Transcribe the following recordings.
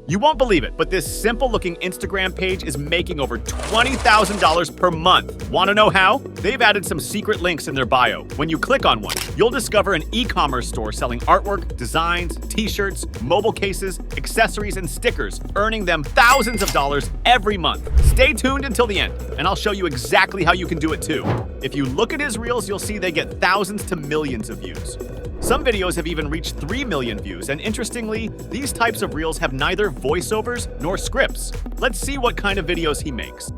You won't believe it, but this simple-looking Instagram page is making over $20,000 per month. Want to know how? They've added some secret links in their bio. When you click on one, you'll discover an e-commerce store selling artwork, designs, t-shirts, mobile cases, accessories, and stickers, earning them thousands of dollars every month. Stay tuned until the end, and I'll show you exactly how you can do it too. If you look at his reels, you'll see they get thousands to millions of views. Some videos have even reached 3 million views, and interestingly, these types of reels have neither voiceovers nor scripts. Let's see what kind of videos he makes.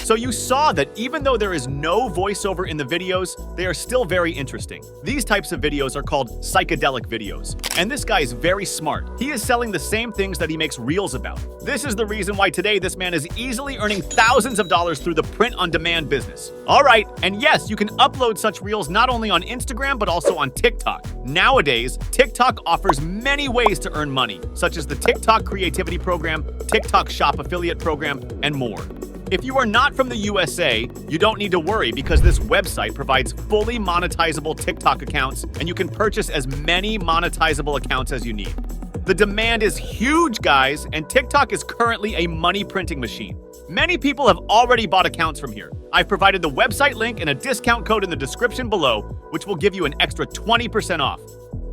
So you saw that even though there is no voiceover in the videos, they are still very interesting. These types of videos are called psychedelic videos. And this guy is very smart. He is selling the same things that he makes reels about. This is the reason why today this man is easily earning thousands of dollars through the print-on-demand business. All right, and yes, you can upload such reels not only on Instagram, but also on TikTok. Nowadays, TikTok offers many ways to earn money, such as the TikTok Creativity Program, TikTok Shop Affiliate Program, and more. If you are not from the USA, you don't need to worry because this website provides fully monetizable TikTok accounts, and you can purchase as many monetizable accounts as you need. The demand is huge, guys, and TikTok is currently a money printing machine. Many people have already bought accounts from here. I've provided the website link and a discount code in the description below, which will give you an extra 20% off.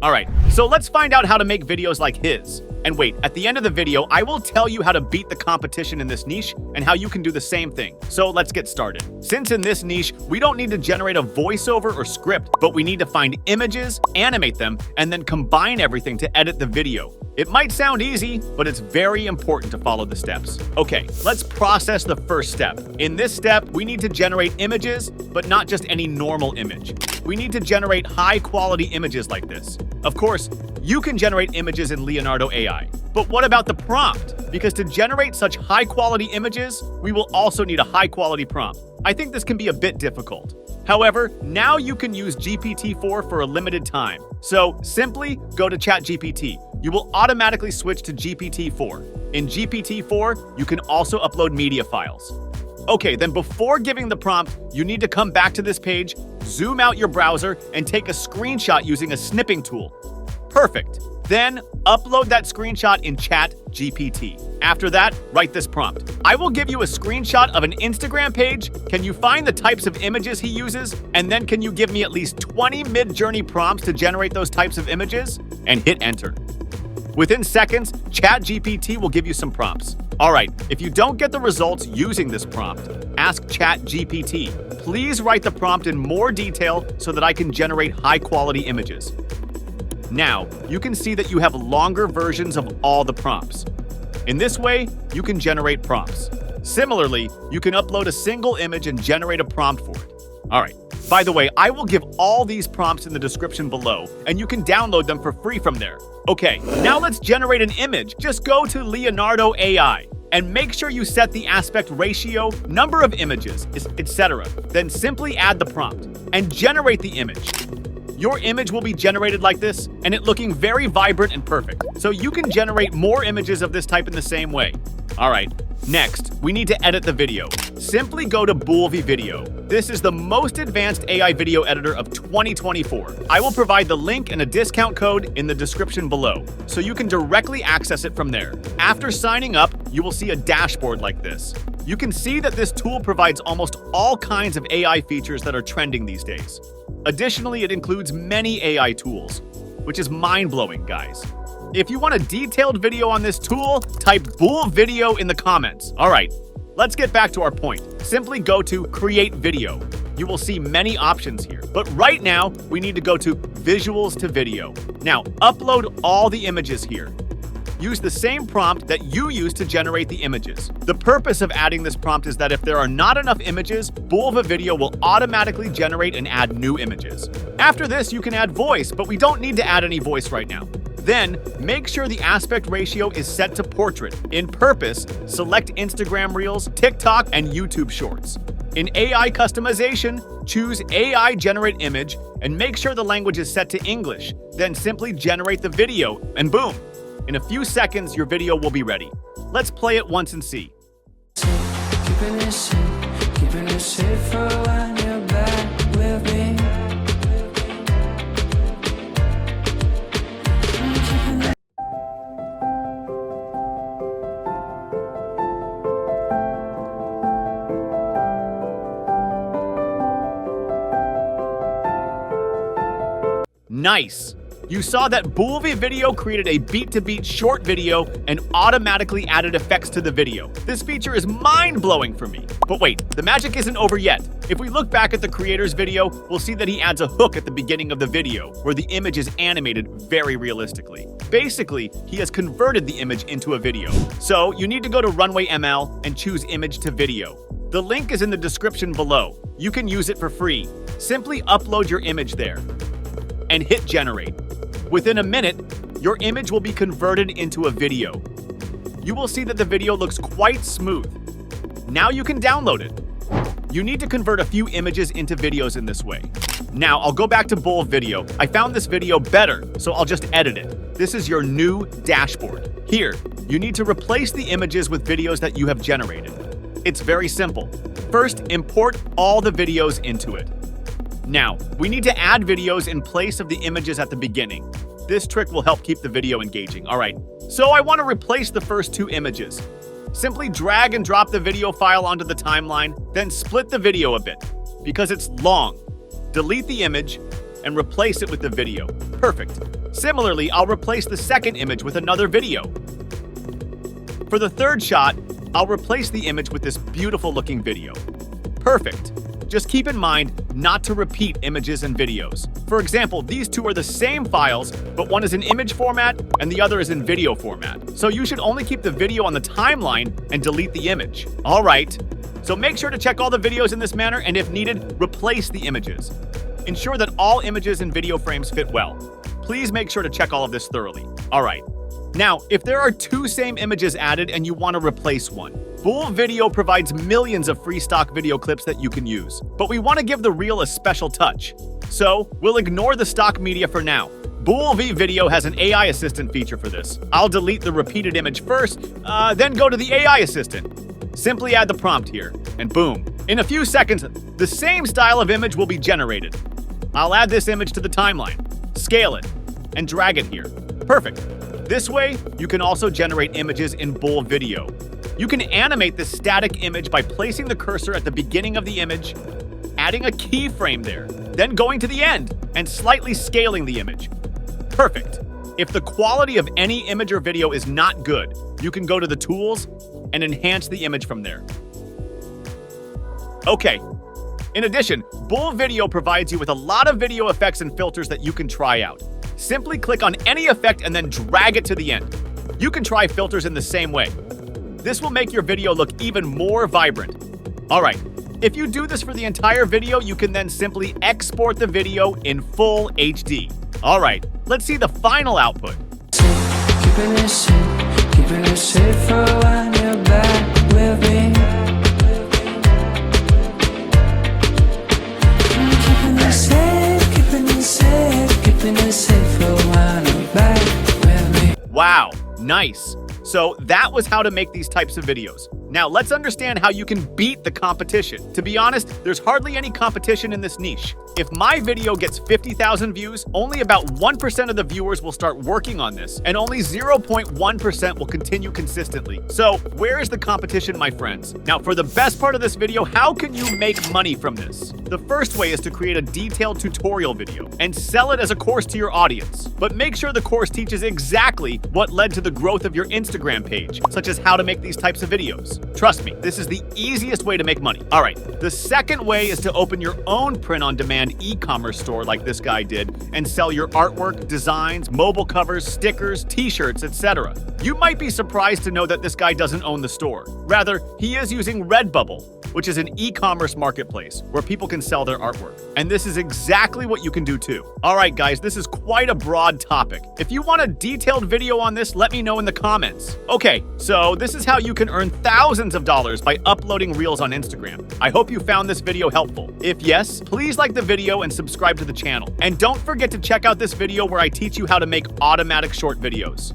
All right, so let's find out how to make videos like his. And wait, at the end of the video, I will tell you how to beat the competition in this niche and how you can do the same thing. So let's get started. Since in this niche, we don't need to generate a voiceover or script, but we need to find images, animate them, and then combine everything to edit the video. It might sound easy, but it's very important to follow the steps. Okay, let's process the first step. In this step, we need to generate images, but not just any normal image. We need to generate high-quality images like this. Of course, you can generate images in Leonardo AI. But what about the prompt? Because to generate such high-quality images, we will also need a high-quality prompt. I think this can be a bit difficult. However, now you can use GPT-4 for a limited time. So simply go to ChatGPT. You will automatically switch to GPT-4. In GPT-4, you can also upload media files. Okay, then before giving the prompt, you need to come back to this page, zoom out your browser, and take a screenshot using a snipping tool. Perfect. Then upload that screenshot in ChatGPT. After that, write this prompt. I will give you a screenshot of an Instagram page. Can you find the types of images he uses? And then can you give me at least 20 mid-journey prompts to generate those types of images? And hit enter. Within seconds, ChatGPT will give you some prompts. All right, if you don't get the results using this prompt, ask ChatGPT. Please write the prompt in more detail so that I can generate high-quality images. Now, you can see that you have longer versions of all the prompts. In this way, you can generate prompts. Similarly, you can upload a single image and generate a prompt for it. All right. By the way, I will give all these prompts in the description below, and you can download them for free from there. Okay, now let's generate an image. Just go to Leonardo AI and make sure you set the aspect ratio, number of images, etc. Then simply add the prompt and generate the image. Your image will be generated like this, and it looking very vibrant and perfect. So you can generate more images of this type in the same way. All right, next, we need to edit the video. Simply go to Boolv Video. This is the most advanced AI video editor of 2024. I will provide the link and a discount code in the description below, so you can directly access it from there. After signing up, you will see a dashboard like this. You can see that this tool provides almost all kinds of AI features that are trending these days. Additionally, it includes many AI tools, which is mind-blowing, guys. If you want a detailed video on this tool, type Boolv Video in the comments. All right, let's get back to our point. Simply go to Create Video. You will see many options here, but right now, we need to go to Visuals to Video. Now, upload all the images here. Use the same prompt that you used to generate the images. The purpose of adding this prompt is that if there are not enough images, Boolv Video will automatically generate and add new images. After this, you can add voice, but we don't need to add any voice right now. Then, make sure the aspect ratio is set to portrait. In Purpose, select Instagram Reels, TikTok, and YouTube Shorts. In AI customization, choose AI Generate Image and make sure the language is set to English. Then simply generate the video, and boom! In a few seconds, your video will be ready. Let's play it once and see. Keeping it safer when you're back with me. Nice! You saw that Boolv video created a beat-to-beat short video and automatically added effects to the video. This feature is mind-blowing for me. But wait, the magic isn't over yet. If we look back at the creator's video, we'll see that he adds a hook at the beginning of the video, where the image is animated very realistically. Basically, he has converted the image into a video. So, you need to go to Runway ML and choose Image to Video. The link is in the description below. You can use it for free. Simply upload your image there and hit generate. Within a minute, your image will be converted into a video. You will see that the video looks quite smooth. Now you can download it. You need to convert a few images into videos in this way. Now, I'll go back to Boolv video. I found this video better, so I'll just edit it. This is your new dashboard. Here, you need to replace the images with videos that you have generated. It's very simple. First, import all the videos into it. Now, we need to add videos in place of the images at the beginning. This trick will help keep the video engaging. All right, so I want to replace the first two images. Simply drag and drop the video file onto the timeline, then split the video a bit. Because it's long, delete the image and replace it with the video. Perfect. Similarly, I'll replace the second image with another video. For the third shot, I'll replace the image with this beautiful looking video. Perfect. Just keep in mind not to repeat images and videos. For example, these two are the same files, but one is in image format and the other is in video format. So you should only keep the video on the timeline and delete the image. All right, so make sure to check all the videos in this manner, and if needed, replace the images. Ensure that all images and video frames fit well. Please make sure to check all of this thoroughly. All right. Now, if there are two same images added and you want to replace one, Boolv Video provides millions of free stock video clips that you can use. But we want to give the reel a special touch. So, we'll ignore the stock media for now. Boolv Video has an AI assistant feature for this. I'll delete the repeated image first, then go to the AI assistant. Simply add the prompt here, and boom. In a few seconds, the same style of image will be generated. I'll add this image to the timeline, scale it, and drag it here. Perfect. This way, you can also generate images in Boolv Video. You can animate this static image by placing the cursor at the beginning of the image, adding a keyframe there, then going to the end and slightly scaling the image. Perfect. If the quality of any image or video is not good, you can go to the tools and enhance the image from there. Okay. In addition, Boolv Video provides you with a lot of video effects and filters that you can try out. Simply click on any effect and then drag it to the end. You can try filters in the same way. This will make your video look even more vibrant. Alright, if you do this for the entire video, you can then simply export the video in full HD. Alright, let's see the final output. Keeping it safe for when you're back with me. Keeping it safe, keeping it safe, keeping it safe for when I'm back with me. Wow, nice. So that was how to make these types of videos. Now let's understand how you can beat the competition. To be honest, there's hardly any competition in this niche. If my video gets 50,000 views, only about 1% of the viewers will start working on this, and only 0.1% will continue consistently. So where is the competition, my friends? Now for the best part of this video, how can you make money from this? The first way is to create a detailed tutorial video and sell it as a course to your audience. But make sure the course teaches exactly what led to the growth of your Instagram page, such as how to make these types of videos. Trust me, this is the easiest way to make money. All right, the second way is to open your own print-on-demand e-commerce store like this guy did and sell your artwork, designs, mobile covers, stickers, t-shirts, etc. You might be surprised to know that this guy doesn't own the store. Rather, he is using Redbubble, which is an e-commerce marketplace where people can sell their artwork. And this is exactly what you can do too. All right, guys, this is quite a broad topic. If you want a detailed video on this, let me know in the comments. Okay, so this is how you can earn thousands of dollars by uploading reels on Instagram. I hope you found this video helpful. If yes, please like the video and subscribe to the channel. And don't forget to check out this video where I teach you how to make automatic short videos.